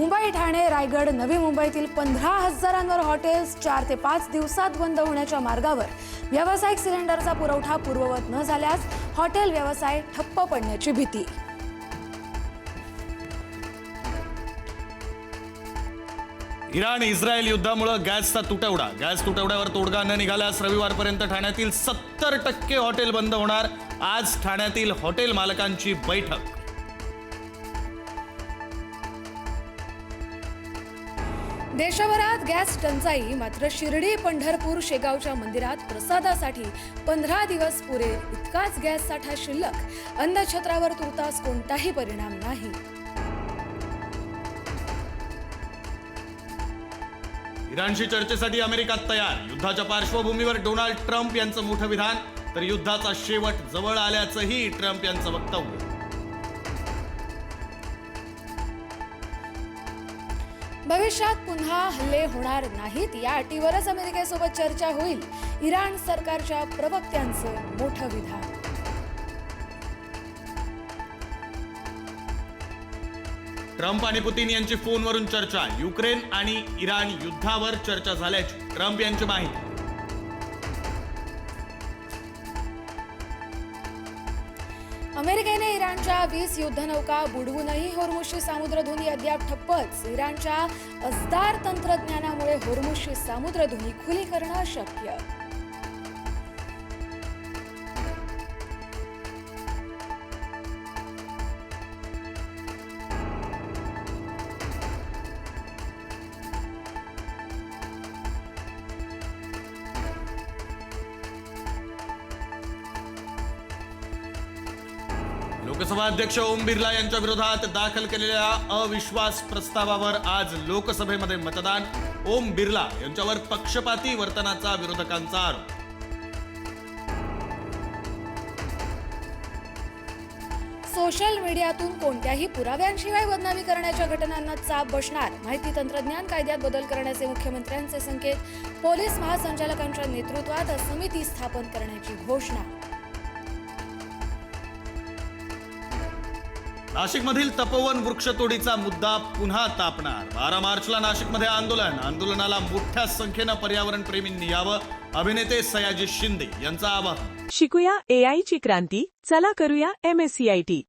मुंबई, ठाणे, रायगड, नवी मुंबईतील 15,000 हॉटेल्स 4 ते 5 दिवसात बंद होण्याच्या मार्गावर। व्यावसायिक सिलेंडरचा पुरवठा पूर्ववत न झाल्यास हॉटेल व्यवसाय ठप्प पडण्याची भीती। इराण इस्रायल युद्धामुळे गॅसचा तुटवडा। गॅस तुटवड्यावर तोडगा न निघाल्यास रविवारपर्यंत ठाण्यातील 70% हॉटेल बंद होणार। आज ठाण्यातील हॉटेल मालकांची बैठक। देशभरात गॅस टंचाई, मात्र शिर्डी, पंढरपूर, शेगावच्या मंदिरात प्रसादासाठी 15 दिवस पुरेल इतकाच गॅस साठा शिल्लक। अन्नछत्रावर तुर्तास कोणताही परिणाम नाही। इराणशी चर्चेसाठी अमेरिका तयार। युद्धाच्या पार्श्वभूमीवर डोनाल्ड ट्रम्प यांचं मोठं विधान, तर युद्धाचा शेवट जवळ आल्याचंही ट्रम्प यांचं वक्तव्य। भविष्यात पुन्हा हल्ले होणार नाहीत या अटीवरच अमेरिकेसोबत चर्चा होईल। इराण सरकारच्या प्रवक्त्यांचं मोठं विधान। ट्रम्प आणि पुतीन यांची फोनवरून चर्चा। युक्रेन आणि इराण युद्धावर चर्चा झाल्याची ट्रम्प यांची माहिती। अमेरिकेने इराणच्या 20 युद्धनौका बुडवूनही होर्मुझची सामुद्रधुनी अद्याप ठप्पच। इराणच्या असदार तंत्रज्ञानामुळे होर्मुझची सामुद्रधुनी खुली करणं अशक्य। लोकसभा अध्यक्ष ओम बिर्ला यांच्या विरोधात दाखल केलेल्या अविश्वास प्रस्तावावर आज लोकसभेमध्ये मतदान। ओम बिर्ला यांच्यावर पक्षपाती वर्तनाचा विरोधकांचा आरोप। सोशल मीडियातून कोणत्याही पुराव्यांशिवाय बदनामी करण्याच्या घटनांना चाप बसणार। माहिती तंत्रज्ञान कायद्यात बदल करण्याचे मुख्यमंत्र्यांचे संकेत। पोलीस महासंचालकांच्या नेतृत्वात समिती स्थापन करण्याची घोषणा। नाशिकमधील तपोवन वृक्षतोडीचा मुद्दा पुन्हा तापणार। 12 मार्चला नाशिकमध्ये आंदोलनाला मोठ्या संख्येनं पर्यावरण प्रेमींनी यावं। अभिनेते सयाजी शिंदे यांचं आवाहन। शिकूया AI ची क्रांती, चला करूया MSCIT।